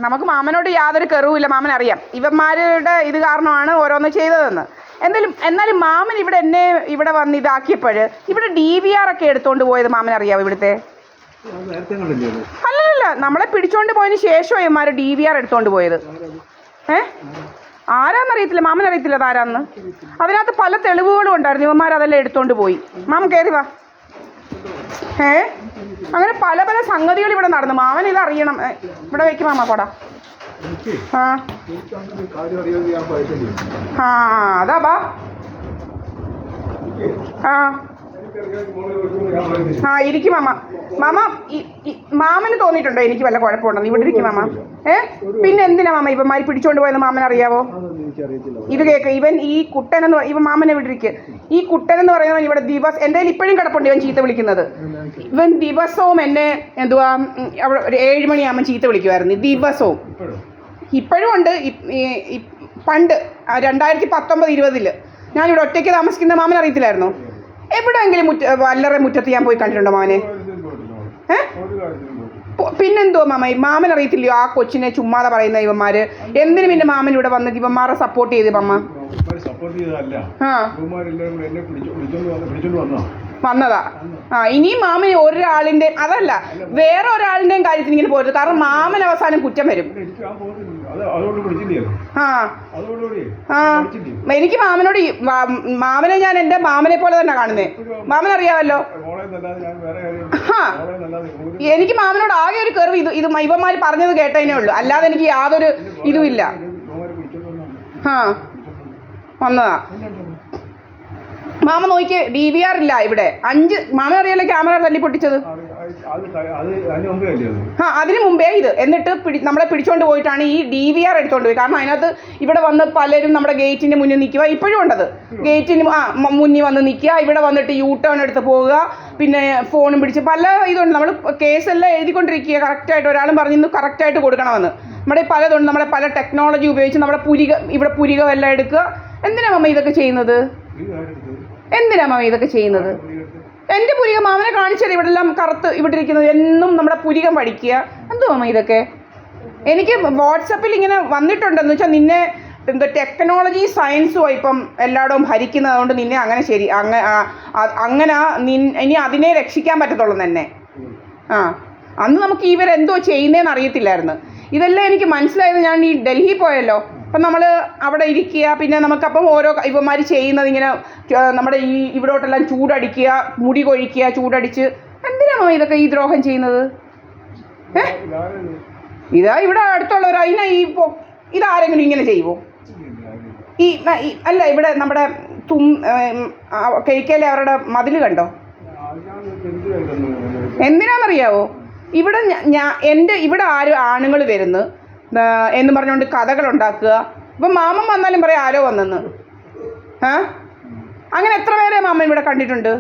നമുക്ക് മാമനോട് യാതൊരു കെറുവില്ല, മാമൻ അറിയാം ഇവന്മാരുടെ ഇത് കാരണമാണ് ഓരോന്ന് ചെയ്തതെന്ന്. എന്നാലും മാമൻ ഇവിടെ വന്ന് ഇതാക്കിയപ്പോൾ ഇവിടെ DVR ഒക്കെ എടുത്തോണ്ട് പോയത് മാമൻ അറിയാമോ? ഇവിടുത്തെ അല്ലല്ല, നമ്മളെ പിടിച്ചോണ്ട് പോയതിന് ശേഷം ഇവന്മാർ DVR എടുത്തോണ്ട് പോയത്. ആരാന്നറിയത്തില്ല, മാമൻ അറിയത്തില്ല അതാരാന്ന്. അതിനകത്ത് പല തെളിവുകളും ഉണ്ടായിരുന്നു, ഇവന്മാർ അതെല്ലാം എടുത്തോണ്ട് പോയി. മാമൻ കയറി വാ. അങ്ങനെ പല പല സംഗതികൾ ഇവിടെ നടന്നു. മാമൻ ഇത് അറിയണം. ഇവിടെ വെക്കും മാമ കൊടാ. അതാ ബാ. ഇരിക്കും മാമ. മാമന് തോന്നിയിട്ടുണ്ടോ എനിക്ക് വല്ല കുഴപ്പമുണ്ടെന്ന്? ഇവിടെ ഇരിക്കും മാമ. പിന്നെ എന്തിനാ മാമ ഇവന്മാര് പിടിച്ചോണ്ട് പോയെന്ന് മാമൻ അറിയാവോ? ഇത് കേക്ക്. ഈ കുട്ടനെന്ന് ഇവൻ മാമനെ വിട്ടിരിക്കുക. ഈ കുട്ടനെന്ന് പറയുന്നത് ഇവിടെ ദിവസം എൻ്റെ കയ്യിൽ ഇപ്പോഴും കിടപ്പുണ്ട് ഇവൻ ചീത്ത വിളിക്കുന്നത്. ഇവൻ ദിവസവും എന്നെ എന്തുവാ അവിടെ ഒരു 7 മണിയാകുമ്പോൾ ചീത്ത വിളിക്കുമായിരുന്നു ദിവസവും. ഇപ്പോഴും ഉണ്ട്. പണ്ട് 2019-20 ഞാനിവിടെ ഒറ്റയ്ക്ക് താമസിക്കുന്ന മാമൻ അറിയത്തില്ലായിരുന്നു. എവിടെയെങ്കിലും വല്ലറെ മുറ്റത്ത് ഞാൻ പോയി കണ്ടിട്ടുണ്ടോ മാമനെ? പിന്നെന്തോ മാമൻ അറിയത്തില്ലയോ ആ കൊച്ചിനെ ചുമ്മാതെ പറയുന്ന ഇവന്മാര്? എന്തിനു പിന്നെ മാമൻ ഇവിടെ വന്നിട്ട് ഇവന്മാരെ സപ്പോർട്ട് ചെയ്ത് മമ്മ വന്നതാ? ഇനിയും മാമൻ ഒരാളിന്റെ അതല്ല വേറെ ഒരാളിന്റെയും കാര്യത്തിൽ ഇങ്ങനെ പോരുത്. കാരണം മാമൻ അവസാനം കുറ്റം വരും. എനിക്ക് മാമനെ ഞാൻ എൻ്റെ മാമനെ പോലെ തന്നെ കാണുന്നേ. മാമൻ അറിയാമല്ലോ. എനിക്ക് മാമനോട് ആകെ ഒരു കെറിവ് ഇത് ഇവന്മാർ പറഞ്ഞത് കേട്ടതിനേ ഉള്ളൂ, അല്ലാതെ എനിക്ക് യാതൊരു ഇതുമില്ല. വന്നതാ മാമ നോക്കി. DVR ഇല്ല ഇവിടെ. 5 മാമൻ അറിയാലോ ക്യാമറ തല്ലി പൊട്ടിച്ചത്. അതിന് മുമ്പേ ഇത്. എന്നിട്ട് നമ്മളെ പിടിച്ചോണ്ട് പോയിട്ടാണ് ഈ DVR എടുത്തോണ്ട് പോയി. കാരണം അതിനകത്ത് ഇവിടെ വന്ന് പലരും നമ്മുടെ ഗേറ്റിന്റെ മുന്നിൽ നിൽക്കുക. ഇപ്പോഴും ഉണ്ടത്. ഗേറ്റിന് മുന്നിൽ വന്ന് നിൽക്കുക, ഇവിടെ വന്നിട്ട് U-ടേൺ എടുത്ത് പോവുക, പിന്നെ ഫോണും പിടിച്ച് പല ഇതുണ്ട്. നമ്മൾ കേസെല്ലാം എഴുതിക്കൊണ്ടിരിക്കുക. കറക്റ്റായിട്ട് ഒരാളും പറഞ്ഞിന്ന് കറക്റ്റായിട്ട് കൊടുക്കണമെന്ന്. നമ്മുടെ പലതുണ്ട്. നമ്മളെ പല ടെക്നോളജി ഉപയോഗിച്ച് നമ്മുടെ ഇവിടെ പുരികമെല്ലാം എടുക്കുക. എന്തിനാ മമ്മ ഇതൊക്കെ ചെയ്യുന്നത്? എന്തിനാ മാമ ഇതൊക്കെ ചെയ്യുന്നത്? എൻ്റെ പുരികം മാമനെ കാണിച്ചാൽ ഇവിടെ എല്ലാം കറുത്ത് ഇവിടെ ഇരിക്കുന്നത്. എന്നും നമ്മുടെ പുരികം പഠിക്കുക. എന്തോ മാമ ഇതൊക്കെ? എനിക്ക് വാട്സപ്പിൽ ഇങ്ങനെ വന്നിട്ടുണ്ടെന്ന് വെച്ചാൽ നിന്നെ എന്തോ ടെക്നോളജി സയൻസും ഇപ്പം എല്ലായിടവും ഭരിക്കുന്നത്. അതുകൊണ്ട് നിന്നെ അങ്ങനെ അങ്ങനെ ഇനി അതിനെ രക്ഷിക്കാൻ പറ്റത്തുള്ളൂ തന്നെ. അന്ന് നമുക്ക് ഇവരെന്തോ ചെയ്യുന്നതെന്ന് അറിയത്തില്ലായിരുന്നു. ഇതെല്ലാം എനിക്ക് മനസ്സിലായത് ഞാൻ ഈ ഡൽഹി പോയല്ലോ. അപ്പം നമ്മൾ അവിടെ ഇരിക്കുക, പിന്നെ നമുക്കപ്പം ഓരോ ഇവന്മാർ ചെയ്യുന്നത് ഇങ്ങനെ നമ്മുടെ ഇവിടോട്ടെല്ലാം ചൂടടിക്കുക, മുടി കൊഴിക്കുക, ചൂടടിച്ച്. എന്തിനാണോ ഇതൊക്കെ ഈ ദ്രോഹം ചെയ്യുന്നത്? ഇതാ ഇവിടെ അടുത്തുള്ളവർ അതിനാ ഇതാരെങ്കിലും ഇങ്ങനെ ചെയ്യുമോ? അല്ല ഇവിടെ നമ്മുടെ കഴിക്കലെ അവരുടെ മതിൽ കണ്ടോ? എന്തിനാണെന്നറിയാവോ? ഇവിടെ ഇവിടെ ആണുങ്ങൾ വരുന്നു എന്ന് പറഞ്ഞുകൊണ്ട് കഥകളുണ്ടാക്കുക. ഇപ്പം മാമൻ വന്നാലും പറയാം ആരോ വന്നെന്ന്. അങ്ങനെ എത്ര പേരെ മാമൻ ഇവിടെ കണ്ടിട്ടുണ്ട്?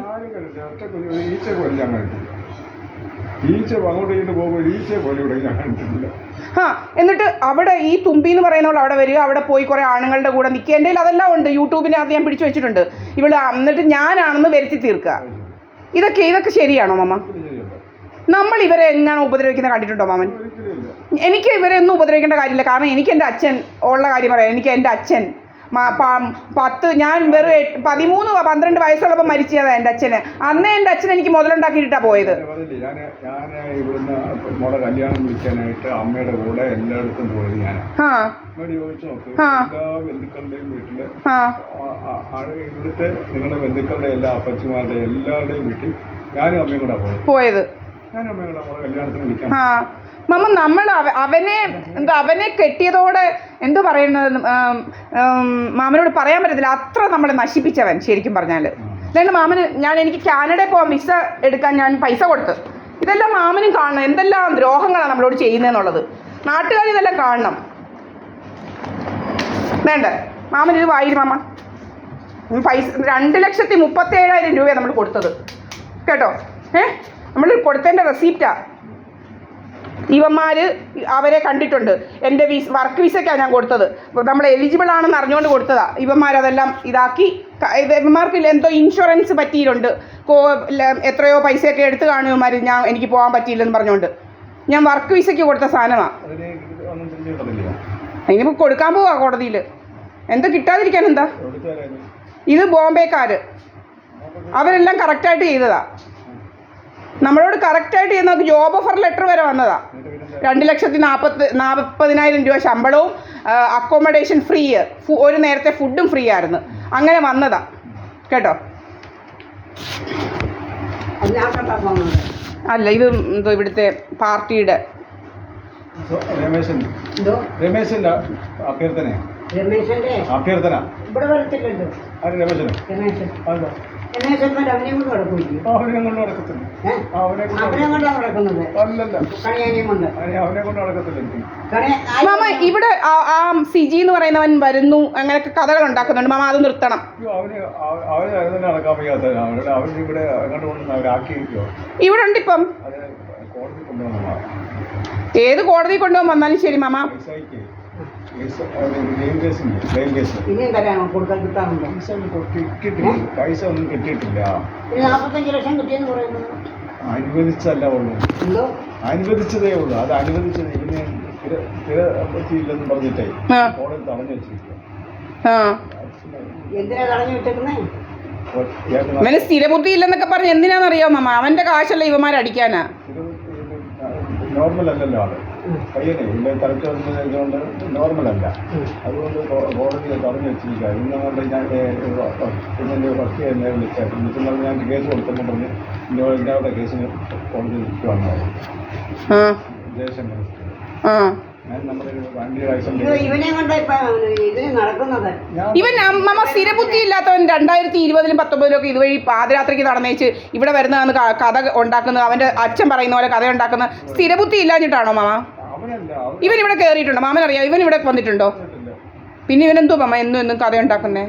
എന്നിട്ട് അവിടെ ഈ തുമ്പി എന്ന് പറയുന്നവൾ അവിടെ വരിക, അവിടെ പോയി കുറേ ആണുങ്ങളുടെ കൂടെ നിൽക്കുക. എൻ്റെ കയ്യിൽ അതെല്ലാം ഉണ്ട്. യൂട്യൂബിനകത്ത് ഞാൻ പിടിച്ചു വെച്ചിട്ടുണ്ട്. എന്നിട്ട് ഞാനാണെന്ന് വരുത്തി തീർക്കുക. ഇതൊക്കെ ശരിയാണോ മാമ? നമ്മൾ ഇവരെ എങ്ങനെയാണ് ഉപദ്രവിക്കുന്നത് കണ്ടിട്ടുണ്ടോ മാമൻ? എനിക്ക് ഇവരെ ഒന്നും ഉപദ്രവിക്കേണ്ട കാര്യമില്ല. കാരണം എനിക്ക് എൻ്റെ അച്ഛൻ ഉള്ള കാര്യം പറയാം. എനിക്ക് എൻ്റെ അച്ഛൻ ഞാൻ വെറും 13-12 വയസ്സുള്ളപ്പോൾ മരിച്ചതാണ് എൻ്റെ അച്ഛന്. അന്നേ എൻ്റെ അച്ഛൻ എനിക്ക് മുതലുണ്ടാക്കിയിട്ടാണ് പോയത്. പോയത് മമ്മ നമ്മൾ അവനെ കെട്ടിയതോടെ എന്തോ പറയുന്നത് മാമനോട് പറയാൻ പറ്റത്തില്ല. അത്ര നമ്മളെ നശിപ്പിച്ചവൻ ശരിക്കും പറഞ്ഞാൽ. അതുകൊണ്ട് മാമന് എനിക്ക് കാനഡയിൽ പോകാൻ വിസ എടുക്കാൻ ഞാൻ പൈസ കൊടുത്തു. ഇതെല്ലാം മാമനും കാണണം. എന്തെല്ലാം ദ്രോഹങ്ങളാണ് നമ്മളോട് ചെയ്യുന്നതെന്നുള്ളത് നാട്ടുകാർ ഇതെല്ലാം കാണണം. വേണ്ട മാമൻ ഇത് വായി മാമ. പൈസ 2,37,000 രൂപയാണ് നമ്മൾ കൊടുത്തത് കേട്ടോ. നമ്മൾ കൊടുത്തതിൻ്റെ റെസീപ്റ്റാ. ഇവന്മാർ അവരെ കണ്ടിട്ടുണ്ട്. എൻ്റെ വർക്ക് വിസയ്ക്കാണ് ഞാൻ കൊടുത്തത്. നമ്മൾ എലിജിബിൾ ആണെന്ന് അറിഞ്ഞുകൊണ്ട് കൊടുത്തതാണ്. ഇവന്മാരതെല്ലാം ഇതാക്കി. ഇവന്മാർക്ക് എന്തോ ഇൻഷുറൻസ് പറ്റിയിട്ടുണ്ട്. എത്രയോ പൈസയൊക്കെ എടുത്ത് കാണും ഇവന്മാർ. എനിക്ക് പോകാൻ പറ്റിയില്ലെന്ന് പറഞ്ഞുകൊണ്ട് ഞാൻ വർക്ക് വിസയ്ക്ക് കൊടുത്ത സാധനമാണ്. അതിനിപ്പോൾ കൊടുക്കാൻ പോവാ കോടതിയിൽ. എന്താ കിട്ടാതിരിക്കാൻ എന്താ? ഇത് ബോംബെക്കാർ, അവരെല്ലാം കറക്റ്റായിട്ട് ചെയ്തതാ. നമ്മളോട് കറക്റ്റായിട്ട് ചെയ്ത് നമുക്ക് ജോബ് ഓഫർ ലെറ്റർ വരെ വന്നതാ. 2,40,000 രൂപ ശമ്പളവും അക്കോമഡേഷൻ ഫ്രീ, ഒരു നേരത്തെ ഫുഡും ഫ്രീ ആയിരുന്നു. അങ്ങനെ വന്നതാ കേട്ടോ. അല്ല, ഇത് എന്തോ ഇവിടുത്തെ പാർട്ടിയുടെ അഭ്യർത്ഥന ഇവിടെ വരത്തില്ലല്ലോ. മാമ ഇവിടെ ആ സിജി എന്ന് പറയുന്നവൻ വരുന്നു, അങ്ങനെയൊക്കെ കഥകൾ ഉണ്ടാക്കുന്നുണ്ട്. മാമ അത് നിർത്തണം. ഇവിടെ ഉണ്ട് ഇപ്പം. ഏത് കോടതി കൊണ്ടുപോകാൻ വന്നാലും ശരി മാമ. പൈസ ഒന്നും കിട്ടിയിട്ടില്ല. 45 ലക്ഷം കിട്ടിയെന്ന് പറയുന്നത് അനുവദിച്ചല്ല ഉള്ളൂ, അനുവദിച്ചതേ ഉള്ളൂ. അത് അനുവദിച്ചത് ഇതിന് സ്ഥിരബുദ്ധിയില്ലെന്ന് പറഞ്ഞിട്ടേ കോടതി തടഞ്ഞു വെച്ചിരിക്കുക. എന്തിനാ തടഞ്ഞു വെച്ചേക്കുന്നേ? അവന് സ്ഥിരബുദ്ധി ഇല്ലെന്നൊക്കെ പറഞ്ഞ് എന്തിനാണെന്നറിയോ മാമ? അവന്റെ കാശല്ല ഇവന്മാരടിക്കാനാ. നോർമൽ അല്ലല്ലോ ആള്, പയ്യനെ ഇല്ല തലച്ചോറിനതുകൊണ്ട് നോർമലല്ല. അതുകൊണ്ട് കോടതി തടഞ്ഞു വെച്ചിരിക്കുക. ഇന്നുകൊണ്ട് ഞാൻ പിന്നെ ഫസ്റ്റ് വിളിച്ചായിരുന്നു. ഞാൻ കേസ് കൊടുത്തെന്ന് പറഞ്ഞ് ഇന്നോടെ കേസിന് കോടതി വിളിക്കുവാണ് ജയശങ്കർ. ഇവൻ അമ്മ സ്ഥിരബുദ്ധി ഇല്ലാത്തവൻ 2020-ലും 19-ലൊക്കെ ഇതുവഴി പാതിരാത്രിക്ക് നടന്നേച്ച് ഇവിടെ വരുന്നതാണ് കഥ ഉണ്ടാക്കുന്നത്. അവന്റെ അച്ഛൻ പറയുന്ന പോലെ കഥ ഉണ്ടാക്കുന്ന സ്ഥിരബുദ്ധി ഇല്ലാഞ്ഞിട്ടാണോ മാമ? ഇവൻ ഇവിടെ കയറിയിട്ടുണ്ടോ? മാമൻ അറിയാം ഇവൻ ഇവിടെ വന്നിട്ടുണ്ടോ? പിന്നെ ഇവനെന്തോ മാമ എന്നും കഥ ഉണ്ടാക്കുന്നേ?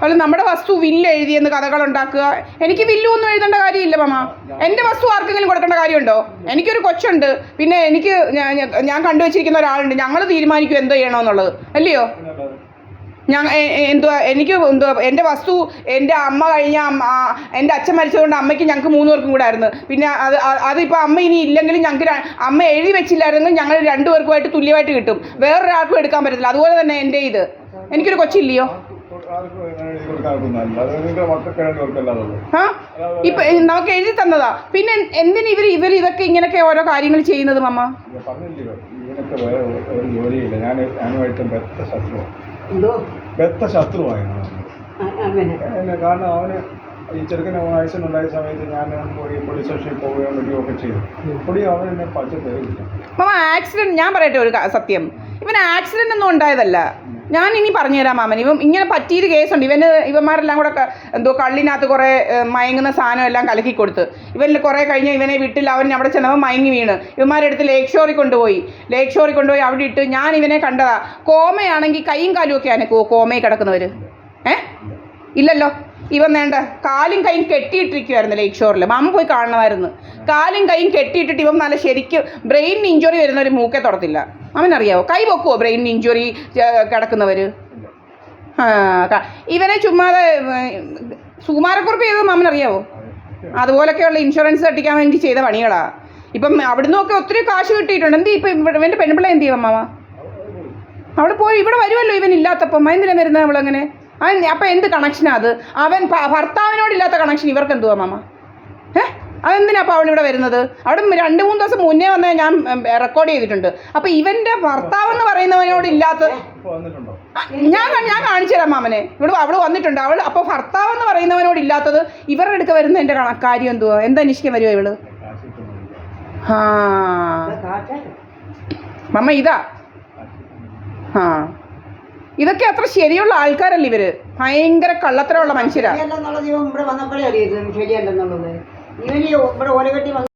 അല്ല, നമ്മുടെ വസ്തു വില്ല് എഴുതിയെന്ന് കഥകൾ ഉണ്ടാക്കുക. എനിക്ക് വില്ലു ഒന്നും എഴുതേണ്ട കാര്യമില്ല മാമ. എൻ്റെ വസ്തു ആർക്കെങ്കിലും കൊടുക്കേണ്ട കാര്യമുണ്ടോ? എനിക്കൊരു കൊച്ചുണ്ട്, പിന്നെ എനിക്ക് ഞാൻ കണ്ടുവച്ചിരിക്കുന്ന ഒരാളുണ്ട്. ഞങ്ങൾ തീരുമാനിക്കും എന്തോ ചെയ്യണമെന്നുള്ളത്, അല്ലയോ? എൻ്റെ വസ്തു എൻ്റെ അമ്മ കഴിഞ്ഞ എൻ്റെ അച്ഛൻ മരിച്ചതുകൊണ്ട് അമ്മയ്ക്ക് ഞങ്ങൾക്ക് 3 പേർക്കും കൂടെ ആയിരുന്നു. പിന്നെ അതിപ്പോൾ അമ്മ ഇനി ഇല്ലെങ്കിലും ഞങ്ങൾക്ക് അമ്മ എഴുതി വെച്ചില്ലായിരുന്നെങ്കിൽ ഞങ്ങൾ 2 പേർക്കുമായിട്ട് തുല്യമായിട്ട് കിട്ടും. വേറൊരാൾക്കും എടുക്കാൻ പറ്റത്തില്ല. അതുപോലെ തന്നെ എൻ്റെ ഇത് എനിക്കൊരു കൊച്ചില്ലയോ? ഇപ്പൊ നമുക്ക് എഴുതി തന്നതാ. പിന്നെ എന്തിന് ഇവർ ഇതൊക്കെ ഇങ്ങനെയൊക്കെ ഓരോ കാര്യങ്ങൾ ചെയ്യുന്നത് മാമ? കാരണം അവന് ഈ ചെറുക്കന് വയസ്സിനുണ്ടായ സമയത്ത് ഞാൻ പോയി പോലീസ് സ്റ്റേഷനിൽ പോവുകയും വരികയൊക്കെ ചെയ്തു. പൊടിയും അവൻ എന്നെ പച്ച തരില്ല മാമ. ആക്സിഡന്റ് ഞാൻ പറയട്ടെ ഒരു സത്യം, ഇവന് ആക്സിഡന്റ് ഒന്നും ഉണ്ടായതല്ല. ഞാൻ ഇനി പറഞ്ഞുതരാം മാമൻ. ഇങ്ങനെ പറ്റിയൊരു കേസുണ്ട്. ഇവന്മാരെല്ലാം കൂടെ എന്തോ കള്ളിനകത്ത് കുറേ മയങ്ങുന്ന സാധനം എല്ലാം കലക്കി കൊടുത്ത് ഇവനിൽ കുറേ കഴിഞ്ഞ് ഇവനെ വീട്ടിൽ അവൻ അവിടെ ചെന്നവൻ മയങ്ങി വീണ് ഇവന്മാരെടുത്ത് ലേക്ക് ഷോറിൽ കൊണ്ടുപോയി അവിടെ ഇട്ട് ഞാൻ ഇവനെ കണ്ടതാ. കോമയാണെങ്കിൽ കൈയും കാലും ഒക്കെ ആണ് കോമയിൽ കിടക്കുന്നവർ. ഇല്ലല്ലോ, ഇവൻ വേണ്ട കാലും കൈയും കെട്ടിയിട്ടിരിക്കുമായിരുന്നു ലേക്ക് ഷോറിൽ. മാമ പോയി കാണണമായിരുന്നു. കാലും കൈയും കെട്ടിയിട്ടിട്ട് ഇവൻ നല്ല ശരിക്കും ബ്രെയിൻ ഇഞ്ചുറി വരുന്ന ഒരു മൂക്കെ തൊടത്തില്ല. അവനറിയാവോ? കൈ പൊക്കുവോ ബ്രെയിൻ ഇഞ്ചുറി കിടക്കുന്നവർ? ഇവനെ ചുമ്മാതെ സുകുമാരക്കുറിപ്പ് ചെയ്തത് മാമനറിയാവോ? അതുപോലൊക്കെയുള്ള ഇൻഷുറൻസ് തട്ടിക്കാൻ വേണ്ടി ചെയ്ത പണികളാ. ഇപ്പം അവിടുന്നൊക്കെ ഒത്തിരി കാശ് കിട്ടിയിട്ടുണ്ട്. എന്ത് ഇപ്പം ഇവൻ്റെ പെൺപിള്ള എന്ത് ചെയ്യും മാമ? അവിടെ പോയി ഇവിടെ വരുമല്ലോ ഇവൻ ഇല്ലാത്തപ്പം. എന്തിനാണ് വരുന്നത് അവളങ്ങനെ? അപ്പം എന്ത് കണക്ഷനാ അത്? അവൻ ഭർത്താവിനോടില്ലാത്ത കണക്ഷൻ ഇവർക്ക് എന്തുവാ മാമ? അതെന്തിനാ അപ്പോൾ അവളിവിടെ വരുന്നത്? അവിടെ 2-3 ദിവസം മുന്നേ വന്നേ ഞാൻ റെക്കോർഡ് ചെയ്തിട്ടുണ്ട്. അപ്പം ഇവൻ്റെ ഭർത്താവെന്ന് പറയുന്നവനോടില്ലാത്ത ഞാൻ കാണിച്ചു തരാം മാമനെ. അവൾ വന്നിട്ടുണ്ട്. അപ്പോൾ ഭർത്താവെന്ന് പറയുന്നവനോടില്ലാത്തത് ഇവരുടെ അടുക്ക വരുന്ന എൻ്റെ കാര്യം എന്തുവാ? എന്തന്വേഷിക്കാൻ വരുമോ ഇവള്? മമ്മ ഇതാ. ഇതൊക്കെ അത്ര ശരിയുള്ള ആൾക്കാരല്ല ഇവര്. ഭയങ്കര കള്ളത്തരമുള്ള മനുഷ്യരാ.